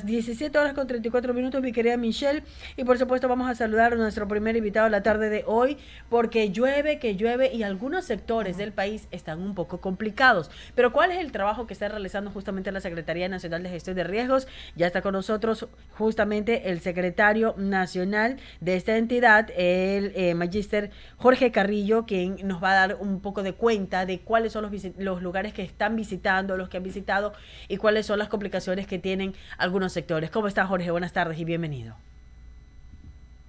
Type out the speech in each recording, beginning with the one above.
las 17 horas con 34 minutos, mi querida Michelle. Y por supuesto vamos a saludar a nuestro primer invitado de la tarde de hoy, porque llueve, que llueve y algunos sectores del país están un poco complicados. Pero ¿cuál es el trabajo que está realizando justamente la Secretaría Nacional de Gestión de Riesgos? Ya está con nosotros justamente el secretario nacional de esta entidad, el magíster Jorge Carrillo, quien nos va a dar un poco de cuenta de cuáles son los lugares que están visitando, los que han visitado y cuáles son las complicaciones que tienen algunos sectores. ¿Cómo está, Jorge? Buenas tardes y bienvenido.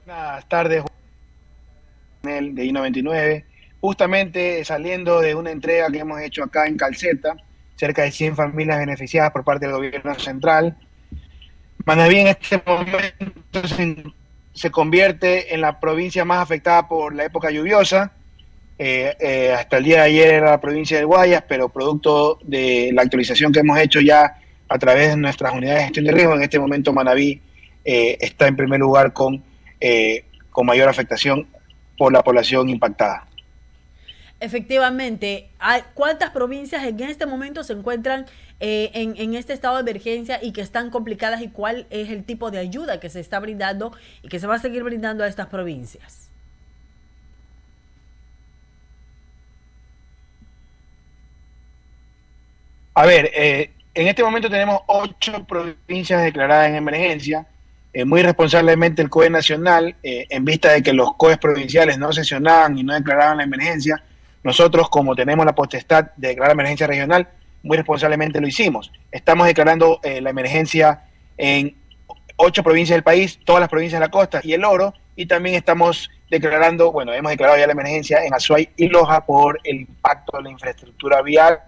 Buenas tardes, Juan, de I-99. Justamente saliendo de una entrega que hemos hecho acá en Calceta, cerca de 100 familias beneficiadas por parte del gobierno central. Manabí en este momento se convierte en la provincia más afectada por la época lluviosa. Hasta el día de ayer era la provincia de Guayas, pero producto de la actualización que hemos hecho ya a través de nuestras unidades de gestión de riesgo, en este momento Manabí está en primer lugar con mayor afectación por la población impactada. Efectivamente, ¿cuántas provincias en este momento se encuentran en este estado de emergencia y que están complicadas y cuál es el tipo de ayuda que se está brindando y que se va a seguir brindando a estas provincias? A ver, en este momento tenemos 8 provincias declaradas en emergencia. Muy responsablemente el COE nacional, en vista de que los COEs provinciales no sesionaban y no declaraban la emergencia, nosotros, como tenemos la potestad de declarar emergencia regional, muy responsablemente lo hicimos. Estamos declarando la emergencia en 8 provincias del país, todas las provincias de la costa y el oro, y también estamos declarando, bueno, hemos declarado ya la emergencia en Azuay y Loja por el impacto de la infraestructura vial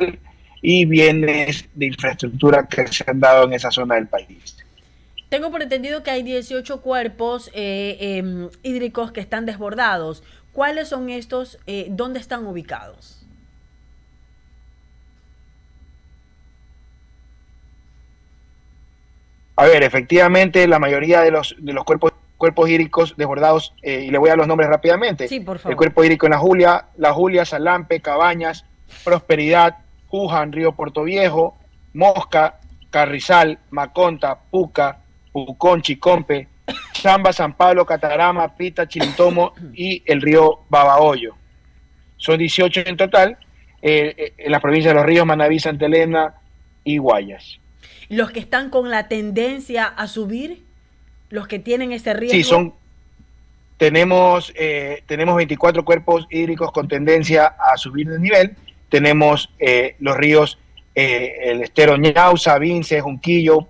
y bienes de infraestructura que se han dado en esa zona del país. Tengo por entendido que hay 18 cuerpos hídricos que están desbordados. ¿Cuáles son estos? ¿Dónde están ubicados? A ver, efectivamente, la mayoría de los cuerpos hídricos desbordados, y le voy a los nombres rápidamente, Sí, por el favor. cuerpo hídrico en La Julia, Salampe, Cabañas, Prosperidad, Juján, Río Portoviejo, Mosca, Carrizal, Maconta, Puca, Pucón, Chicompe, Chamba, San Pablo, Catarama, Pita, Chilintomo y el río Babahoyo. Son 18 en total, en las provincias de Los Ríos, Manabí, Santa Elena y Guayas. Los que están con la tendencia a subir, los que tienen ese Sí, riesgo. tenemos 24 cuerpos hídricos con tendencia a subir de nivel. Tenemos los ríos, el estero Ñauza, Vince, Junquillo,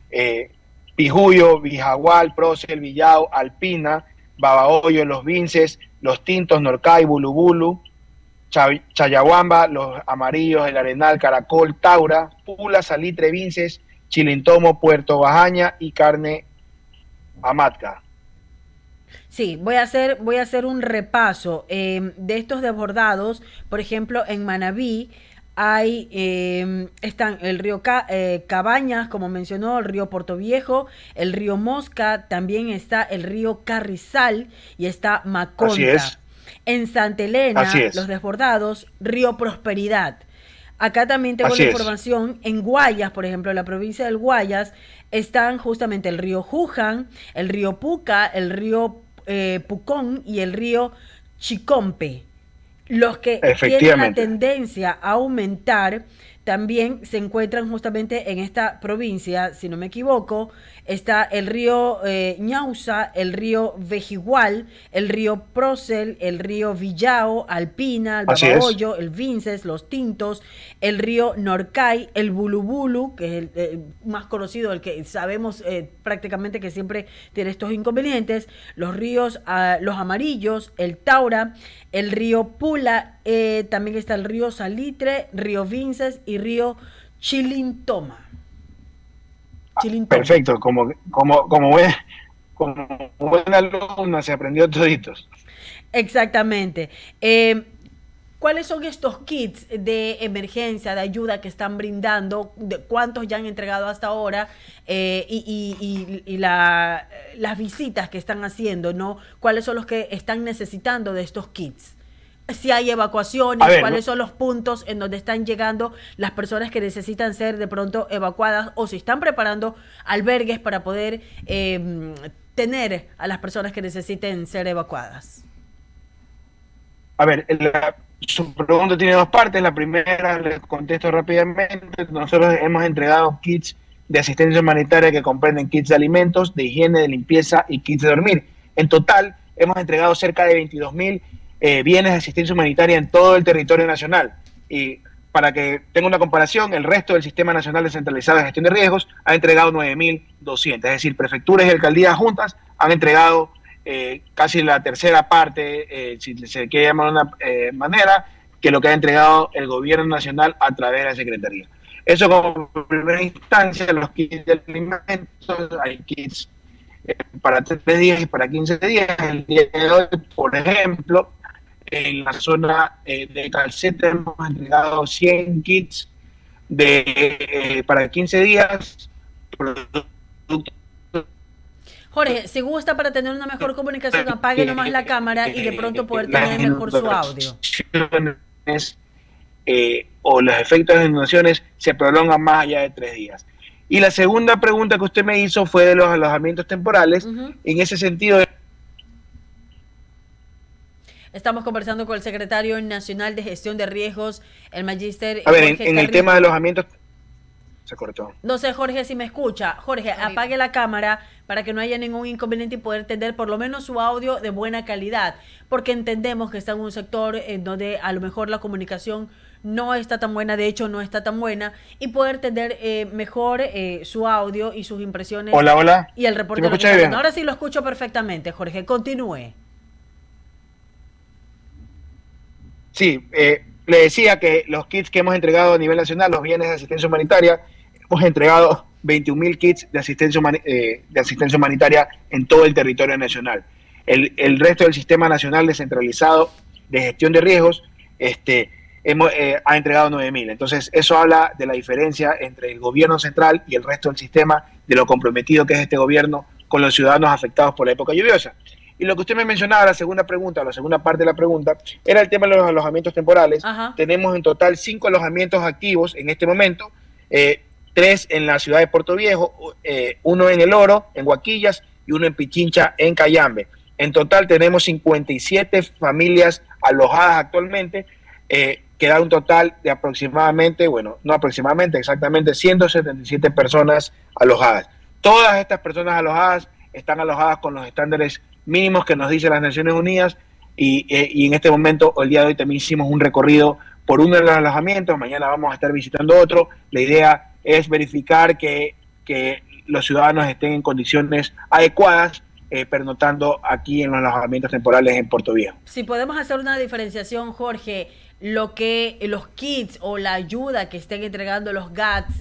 eh, Pijuyo, Vijagual, Procel, Villao, Alpina, Babahoyo, Los Vinces, Los Tintos, Norcay, Bulubulu, Chayahuamba, Los Amarillos, El Arenal, Caracol, Taura, Pula, Salitre, Vinces, Chilintomo, Puerto Bajaña y Carne Amatca. Sí, voy a hacer un repaso de estos desbordados. Por ejemplo, en Manabí hay, están el río Cabañas, como mencionó, el río Portoviejo, el río Mosca, también está el río Carrizal y está Así Maconta. es, En Santa así Elena, los es, desbordados, río Prosperidad. Acá también tengo la así es, información, en Guayas, por ejemplo, en la provincia del Guayas, están justamente el río Juján, el río Puca, el río Pucón y el río Chicompe. Los que tienen la efectivamente. tendencia a aumentar también se encuentran justamente en esta provincia, si no me equivoco, está el río Ñauza, el río Vejigual, el río Procel, el río Villao, Alpina, el Así es, Babahoyo, el Vinces, los Tintos, el río Norcay, el Bulubulu, que es el más conocido, el que sabemos prácticamente que siempre tiene estos inconvenientes, los ríos, los amarillos, el Taura, el río Pula, también está el río Salitre, río Vinces y río Chilintoma. Chilintoma. perfecto. Como buena alumna se aprendió toditos. Exactamente. ¿Cuáles son estos kits de emergencia, de ayuda que están brindando? ¿De cuántos ya han entregado hasta ahora? Las visitas que están haciendo, ¿no? ¿Cuáles son los que están necesitando de estos kits? Si hay evacuaciones, cuáles son los puntos en donde están llegando las personas que necesitan ser de pronto evacuadas, o si están preparando albergues para poder tener a las personas que necesiten ser evacuadas. A ver, su pregunta tiene dos partes. La primera, les contesto rápidamente. Nosotros hemos entregado kits de asistencia humanitaria que comprenden kits de alimentos, de higiene, de limpieza y kits de dormir. En total, hemos entregado cerca de 22.000 bienes de asistencia humanitaria en todo el territorio nacional. Y para que tenga una comparación, el resto del Sistema Nacional Descentralizado de Gestión de Riesgos ha entregado 9.200. Es decir, prefecturas y alcaldías juntas han entregado casi la tercera parte, si se quiere llamar de una manera, que lo que ha entregado el gobierno nacional a través de la Secretaría. Eso como primera instancia. Los kits de alimentos, hay kits para 3 días y para 15 días. El día de hoy, por ejemplo, en la zona de Calceta hemos entregado 100 kits para 15 días. Jorge, si gusta, para tener una mejor comunicación, apague nomás la cámara y de pronto poder tener mejor su audio. O los efectos de inundaciones se prolongan más allá de 3 días. Y la segunda pregunta que usted me hizo fue de los alojamientos temporales. En ese sentido, estamos conversando con el secretario nacional de gestión de riesgos, el magíster. A ver, en el tema de alojamientos se cortó. No sé, Jorge, si me escucha. Jorge, apague la cámara para que no haya ningún inconveniente y poder tener por lo menos su audio de buena calidad, porque entendemos que está en un sector en donde a lo mejor la comunicación no está tan buena, de hecho no está tan buena, y poder tener mejor su audio y sus impresiones. Hola, hola. Y el reporte. ¿Sí me escucha bien? Ahora sí lo escucho perfectamente, Jorge, continúe. Sí, le decía que los kits que hemos entregado a nivel nacional, los bienes de asistencia humanitaria, hemos entregado 21.000 kits de asistencia humanitaria en todo el territorio nacional. El resto del Sistema Nacional Descentralizado de Gestión de Riesgos ha entregado 9.000. Entonces, eso habla de la diferencia entre el gobierno central y el resto del sistema, de lo comprometido que es este gobierno con los ciudadanos afectados por la época lluviosa. Y lo que usted me mencionaba, la segunda parte de la pregunta, era el tema de los alojamientos temporales. Ajá. Tenemos en total 5 alojamientos activos en este momento, 3 en la ciudad de Puerto Viejo, 1 en El Oro, en Huaquillas, y 1 en Pichincha, en Cayambe. En total tenemos 57 familias alojadas actualmente, que da un total de aproximadamente, exactamente 177 personas alojadas. Todas estas personas alojadas están alojadas con los estándares mínimos que nos dice las Naciones Unidas, y en este momento, el día de hoy, también hicimos un recorrido por uno de los alojamientos. Mañana vamos a estar visitando otro. La idea es verificar que los ciudadanos estén en condiciones adecuadas, pernoctando aquí en los alojamientos temporales en Puerto Viejo. Si podemos hacer una diferenciación, Jorge, lo que los kits o la ayuda que estén entregando los GATS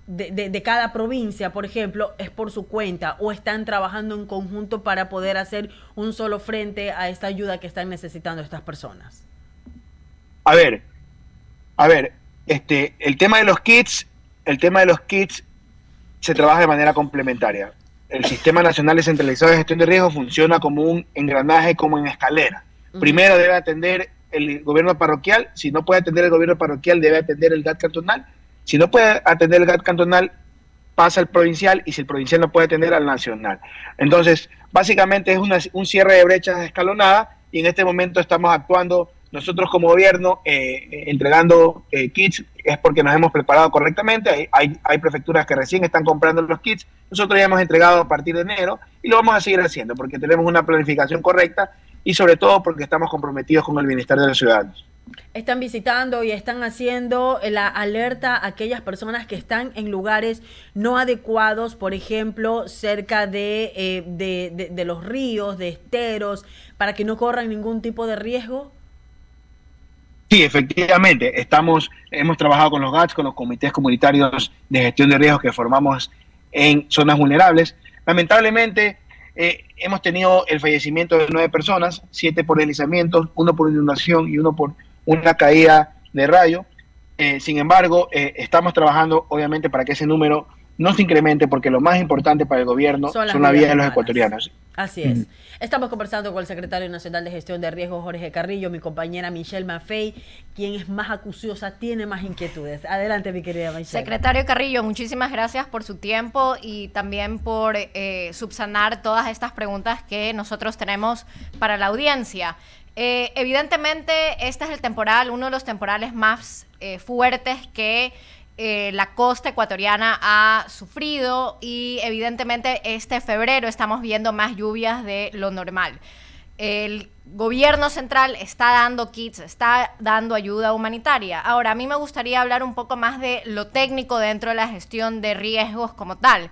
de cada provincia, por ejemplo, es por su cuenta, o están trabajando en conjunto para poder hacer un solo frente a esta ayuda que están necesitando estas personas. A ver, el tema de los kits se trabaja de manera complementaria. El Sistema Nacional Descentralizado de Gestión de Riesgos funciona como un engranaje, como en escalera. Primero debe atender el gobierno parroquial. Si no puede atender el gobierno parroquial, debe atender el GAT cantonal. Si no puede atender el GAT cantonal, pasa al provincial, y si el provincial no puede atender, al nacional. Entonces, básicamente es un cierre de brechas escalonada, y en este momento estamos actuando nosotros como gobierno, entregando kits. Es porque nos hemos preparado correctamente. Hay prefecturas que recién están comprando los kits. Nosotros ya hemos entregado a partir de enero, y lo vamos a seguir haciendo porque tenemos una planificación correcta, y sobre todo porque estamos comprometidos con el bienestar de los ciudadanos. Están visitando y están haciendo la alerta a aquellas personas que están en lugares no adecuados, por ejemplo, cerca de los ríos, de esteros, para que no corran ningún tipo de riesgo. Sí, efectivamente. Hemos trabajado con los GATS, con los comités comunitarios de gestión de riesgos que formamos en zonas vulnerables. Lamentablemente, hemos tenido el fallecimiento de 9 personas, 7 por deslizamientos, 1 por inundación y 1 por una caída de rayo. Sin embargo, estamos trabajando, obviamente, para que ese número no se incremente, porque lo más importante para el gobierno son las vidas de los ecuatorianos. Así es. Estamos conversando con el secretario nacional de Gestión de Riesgos, Jorge Carrillo, mi compañera Michelle Maffei, quien es más acuciosa, tiene más inquietudes. Adelante, mi querida Michelle. Secretario Carrillo, muchísimas gracias por su tiempo y también por subsanar todas estas preguntas que nosotros tenemos para la audiencia. Evidentemente, este es el temporal, uno de los temporales más fuertes que la costa ecuatoriana ha sufrido y evidentemente este febrero estamos viendo más lluvias de lo normal. El gobierno central está dando kits, está dando ayuda humanitaria. Ahora, a mí me gustaría hablar un poco más de lo técnico dentro de la gestión de riesgos como tal.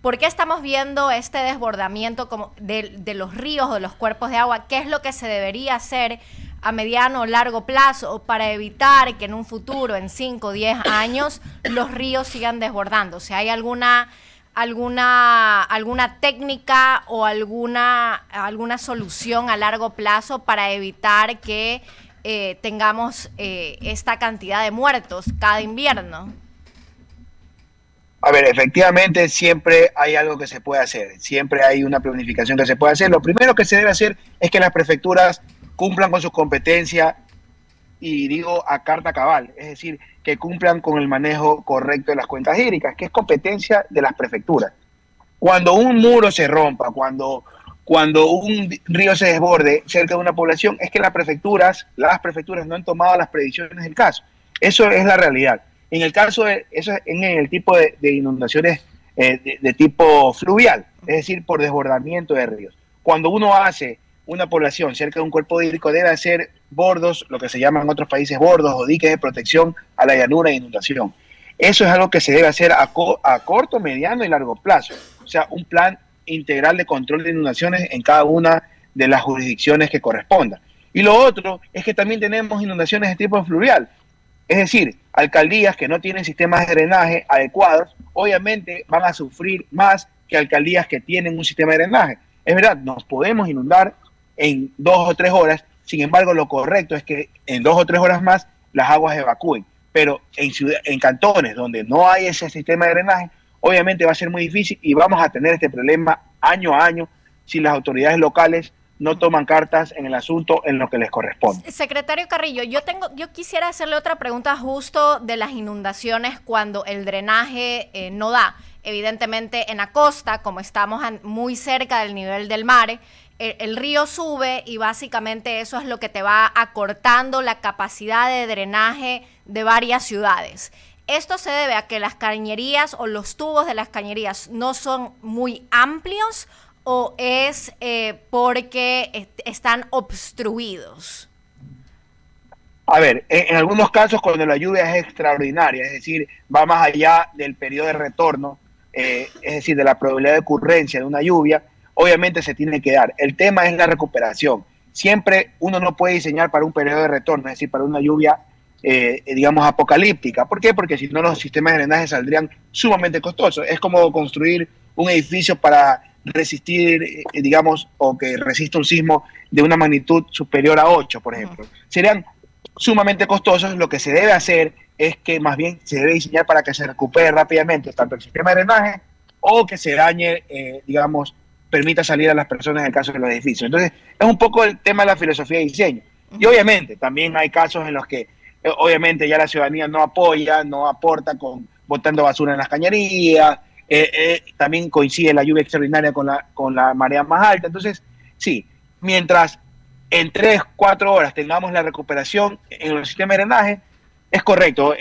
¿Por qué estamos viendo este desbordamiento de los ríos o de los cuerpos de agua? ¿Qué es lo que se debería hacer a mediano o largo plazo para evitar que en un futuro, en 5 o 10 años, los ríos sigan desbordando? O sea, ¿hay alguna técnica o alguna solución a largo plazo para evitar que tengamos esta cantidad de muertos cada invierno? A ver, efectivamente siempre hay algo que se puede hacer, siempre hay una planificación que se puede hacer. Lo primero que se debe hacer es que las prefecturas cumplan con sus competencias y digo a carta cabal, es decir, que cumplan con el manejo correcto de las cuencas hídricas, que es competencia de las prefecturas. Cuando un muro se rompa, cuando un río se desborde cerca de una población, es que las prefecturas no han tomado las previsiones del caso. Eso es la realidad. En el caso eso es en el tipo de inundaciones de tipo fluvial, es decir, por desbordamiento de ríos. Cuando uno hace una población cerca de un cuerpo hídrico, debe hacer bordos, lo que se llama en otros países bordos o diques de protección a la llanura de inundación. Eso es algo que se debe hacer a corto, mediano y largo plazo. O sea, un plan integral de control de inundaciones en cada una de las jurisdicciones que corresponda. Y lo otro es que también tenemos inundaciones de tipo fluvial. Es decir, alcaldías que no tienen sistemas de drenaje adecuados, obviamente van a sufrir más que alcaldías que tienen un sistema de drenaje. Es verdad, nos podemos inundar en 2 o 3 horas, sin embargo, lo correcto es que en 2 o 3 horas más las aguas evacúen. Pero en cantones donde no hay ese sistema de drenaje, obviamente va a ser muy difícil y vamos a tener este problema año a año si las autoridades locales no toman cartas en el asunto en lo que les corresponde. Secretario Carrillo, yo quisiera hacerle otra pregunta justo de las inundaciones cuando el drenaje no da. Evidentemente en la costa, como estamos muy cerca del nivel del mar, el río sube y básicamente eso es lo que te va acortando la capacidad de drenaje de varias ciudades. ¿Esto se debe a que las cañerías o los tubos de las cañerías no son muy amplios o es porque están obstruidos? A ver, en algunos casos cuando la lluvia es extraordinaria, es decir, va más allá del periodo de retorno, es decir, de la probabilidad de ocurrencia de una lluvia, obviamente se tiene que dar. El tema es la recuperación. Siempre uno no puede diseñar para un periodo de retorno, es decir, para una lluvia, digamos, apocalíptica. ¿Por qué? Porque si no los sistemas de drenaje saldrían sumamente costosos. Es como construir un edificio para resistir, digamos, o que resista un sismo de una magnitud superior a 8, por ejemplo. Serían sumamente costosos. Lo que se debe hacer es que más bien se debe diseñar para que se recupere rápidamente tanto el sistema de drenaje o que se dañe, digamos, permita salir a las personas en el caso de los edificios. Entonces, es un poco el tema de la filosofía de diseño. Y obviamente, también hay casos en los que, obviamente, ya la ciudadanía no apoya, no aporta botando basura en las cañerías, también coincide la lluvia extraordinaria con la marea más alta. Entonces, sí, mientras en 3, 4 horas tengamos la recuperación en el sistema de drenaje, es correcto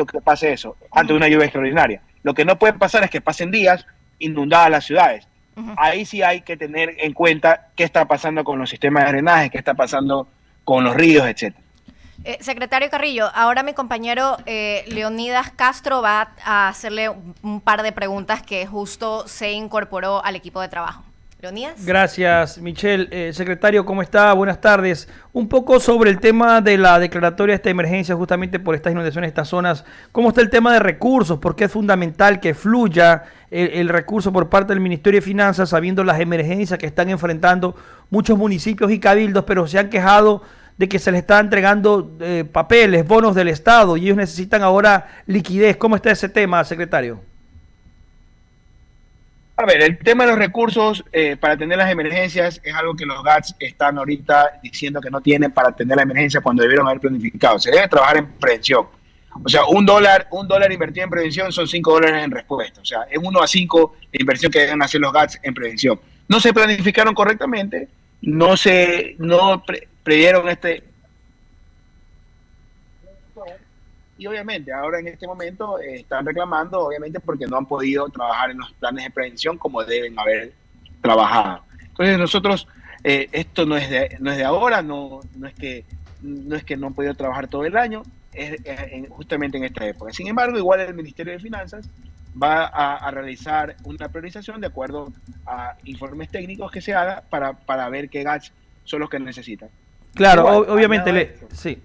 que pase eso ante una lluvia extraordinaria. Lo que no puede pasar es que pasen días inundadas las ciudades. Ahí sí hay que tener en cuenta qué está pasando con los sistemas de drenaje, qué está pasando con los ríos, etcétera. Secretario Carrillo, ahora mi compañero Leonidas Castro va a hacerle un par de preguntas que justo se incorporó al equipo de trabajo. Leonidas. Gracias, Michelle. Secretario, ¿cómo está? Buenas tardes. Un poco sobre el tema de la declaratoria de esta emergencia, justamente por estas inundaciones, estas zonas. ¿Cómo está el tema de recursos? Porque es fundamental que fluya el recurso por parte del Ministerio de Finanzas, sabiendo las emergencias que están enfrentando muchos municipios y cabildos, pero se han quejado de que se les está entregando papeles, bonos del Estado, y ellos necesitan ahora liquidez. ¿Cómo está ese tema, secretario? A ver, el tema de los recursos para atender las emergencias es algo que los GATS están ahorita diciendo que no tienen para atender la emergencia cuando debieron haber planificado. Se debe trabajar en prevención. O sea, un dólar invertido en prevención son $5 en respuesta. O sea, es 1 a 5 la inversión que deben hacer los GATS en prevención. No se planificaron correctamente, no previeron y obviamente ahora en este momento están reclamando, obviamente porque no han podido trabajar en los planes de prevención como deben haber trabajado. Entonces nosotros, esto no es de ahora, no es que no han podido trabajar todo el año, justamente en esta época. Sin embargo, igual el Ministerio de Finanzas va a realizar una priorización de acuerdo a informes técnicos que se haga para ver qué GATS son los que necesitan. Claro, Igual, obviamente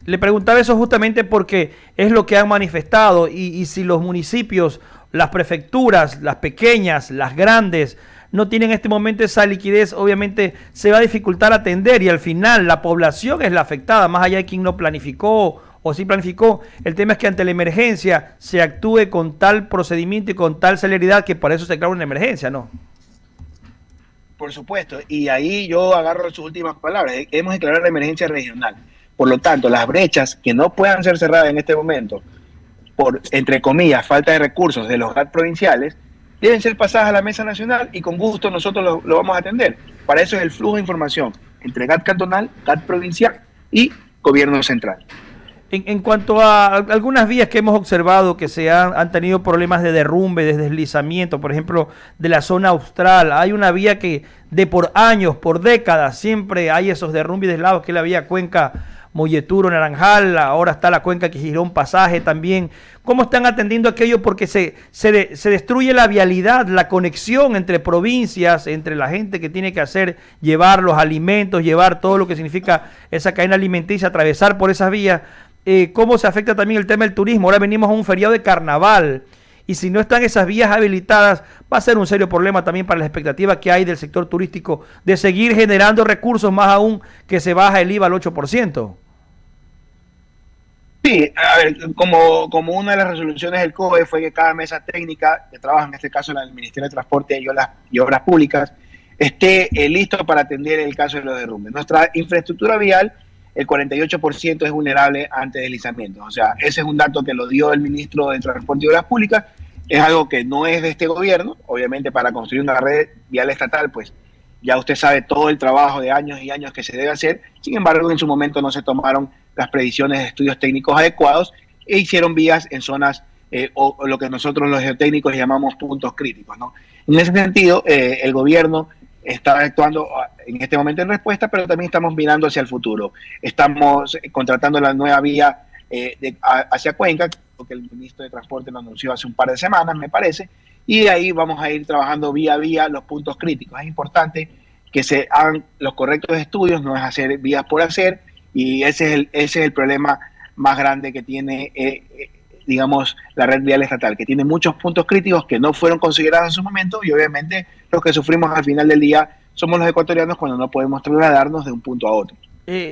le preguntaba eso justamente porque es lo que han manifestado y si los municipios, las prefecturas, las pequeñas, las grandes, no tienen en este momento esa liquidez, obviamente se va a dificultar atender y al final la población es la afectada, más allá de quien no planificó o sí planificó. El tema es que ante la emergencia se actúe con tal procedimiento y con tal celeridad que por eso se crea una emergencia, ¿no? Por supuesto, y ahí yo agarro sus últimas palabras. Hemos declarado la emergencia regional. Por lo tanto, las brechas que no puedan ser cerradas en este momento por, entre comillas, falta de recursos de los GAT provinciales, deben ser pasadas a la mesa nacional y con gusto nosotros lo vamos a atender. Para eso es el flujo de información entre GAT cantonal, GAT provincial y gobierno central. En cuanto a algunas vías que hemos observado que se han tenido problemas de derrumbe, de deslizamiento, por ejemplo, de la zona austral, hay una vía que de por años, por décadas, siempre hay esos derrumbes y deslaves, que es la vía Cuenca Molleturo Naranjal, ahora está la Cuenca Quijirón Pasaje también. ¿Cómo están atendiendo aquello? Porque se destruye la vialidad, la conexión entre provincias, entre la gente que tiene que llevar los alimentos, llevar todo lo que significa esa cadena alimenticia, atravesar por esas vías. Cómo se afecta también el tema del turismo. Ahora venimos a un feriado de carnaval y si no están esas vías habilitadas va a ser un serio problema también para la expectativa que hay del sector turístico de seguir generando recursos, más aún que se baja el IVA al 8%. Sí, a ver, como una de las resoluciones del COE fue que cada mesa técnica que trabaja, en este caso la del Ministerio de Transporte y Obras Públicas, esté listo para atender el caso de los derrumbes. Nuestra infraestructura vial, el 48% es vulnerable ante deslizamientos. O sea, ese es un dato que lo dio el ministro de Transporte y Obras Públicas. Es algo que no es de este gobierno. Obviamente, para construir una red vial estatal, pues ya usted sabe todo el trabajo de años y años que se debe hacer. Sin embargo, en su momento no se tomaron las previsiones de estudios técnicos adecuados e hicieron vías en zonas o lo que nosotros los geotécnicos llamamos puntos críticos, ¿no? En ese sentido, el gobierno está actuando en este momento en respuesta, pero también estamos mirando hacia el futuro. Estamos contratando la nueva vía hacia Cuenca, que el ministro de Transporte lo anunció hace un par de semanas, me parece, y de ahí vamos a ir trabajando vía a vía los puntos críticos. Es importante que se hagan los correctos estudios, no es hacer vías por hacer, y ese es el problema más grande que tiene, digamos, la red vial estatal, que tiene muchos puntos críticos que no fueron considerados en su momento, y obviamente los que sufrimos al final del día somos los ecuatorianos cuando no podemos trasladarnos de un punto a otro.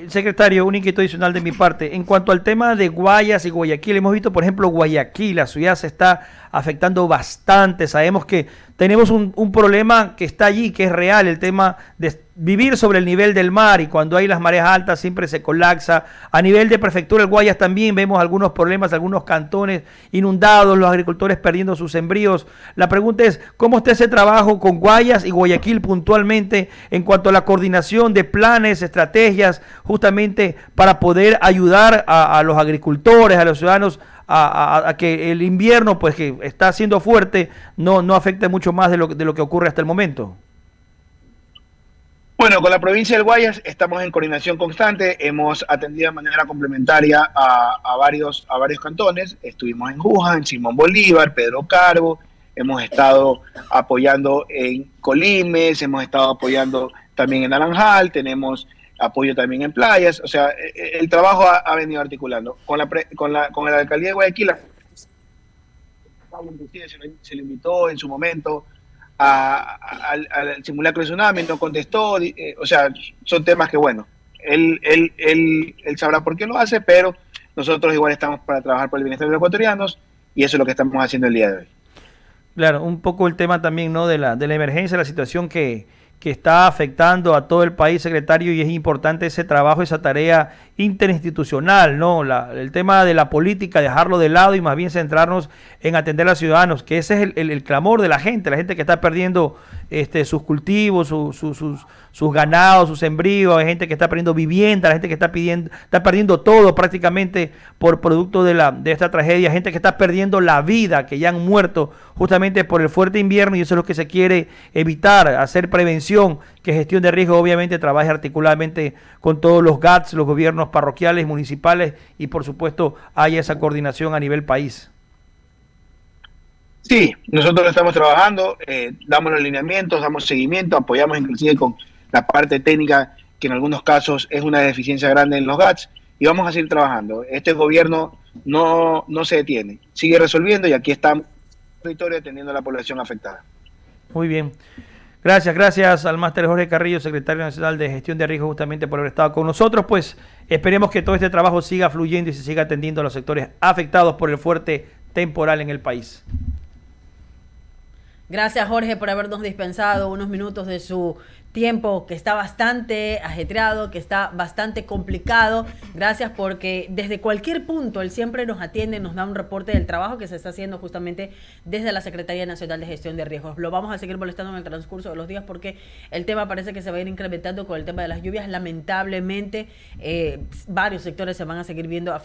Secretario, un inquietud adicional de mi parte. En cuanto al tema de Guayas y Guayaquil, hemos visto, por ejemplo, Guayaquil, la ciudad se está afectando bastante. Sabemos que tenemos un problema que está allí, que es real, el tema de vivir sobre el nivel del mar, y cuando hay las mareas altas siempre se colapsa. A nivel de prefectura del Guayas también vemos algunos problemas, algunos cantones inundados, los agricultores perdiendo sus sembríos. La pregunta es, ¿cómo está ese trabajo con Guayas y Guayaquil puntualmente en cuanto a la coordinación de planes, estrategias, justamente para poder ayudar a los agricultores, a los ciudadanos, a que el invierno, pues que está siendo fuerte, no afecte mucho más de lo que ocurre hasta el momento? Bueno, con la provincia del Guayas estamos en coordinación constante, hemos atendido de manera complementaria a varios cantones. Estuvimos en Juján, en Simón Bolívar, Pedro Carbo, hemos estado apoyando en Colimes, hemos estado apoyando también en Naranjal, tenemos apoyo también en playas. O sea, el trabajo ha venido articulando. Con la alcaldía de Guayaquil, se le invitó en su momento al simulacro de tsunami, no contestó, o sea, son temas que, bueno, él sabrá por qué lo hace, pero nosotros igual estamos para trabajar por el bienestar de los ecuatorianos y eso es lo que estamos haciendo el día de hoy. Claro, un poco el tema también, ¿no? De la emergencia, la situación que está afectando a todo el país, secretario, y es importante ese trabajo, esa tarea interinstitucional, ¿no? El tema de la política, dejarlo de lado y más bien centrarnos en atender a los ciudadanos, que ese es el clamor de la gente que está perdiendo sus cultivos, sus ganados, sus sembríos, hay gente que está perdiendo vivienda, la gente que está perdiendo todo prácticamente por producto de esta tragedia, gente que está perdiendo la vida, que ya han muerto justamente por el fuerte invierno, y eso es lo que se quiere evitar, hacer prevención, que gestión de riesgo obviamente trabaje articuladamente con todos los GATS, los gobiernos parroquiales, municipales, y por supuesto haya esa coordinación a nivel país. Sí, nosotros estamos trabajando, damos los lineamientos, damos seguimiento, apoyamos inclusive con la parte técnica, que en algunos casos es una deficiencia grande en los GATS, y vamos a seguir trabajando. Este gobierno no se detiene, sigue resolviendo, y aquí estamos en el territorio atendiendo a la población afectada. Muy bien. Gracias al máster Jorge Carrillo, secretario nacional de Gestión de Riesgo, justamente por haber estado con nosotros. Pues esperemos que todo este trabajo siga fluyendo y se siga atendiendo a los sectores afectados por el fuerte temporal en el país. Gracias, Jorge, por habernos dispensado unos minutos de su tiempo, que está bastante ajetreado, que está bastante complicado. Gracias, porque desde cualquier punto él siempre nos atiende, nos da un reporte del trabajo que se está haciendo justamente desde la Secretaría Nacional de Gestión de Riesgos. Lo vamos a seguir molestando en el transcurso de los días, porque el tema parece que se va a ir incrementando con el tema de las lluvias. Lamentablemente, varios sectores se van a seguir viendo afectados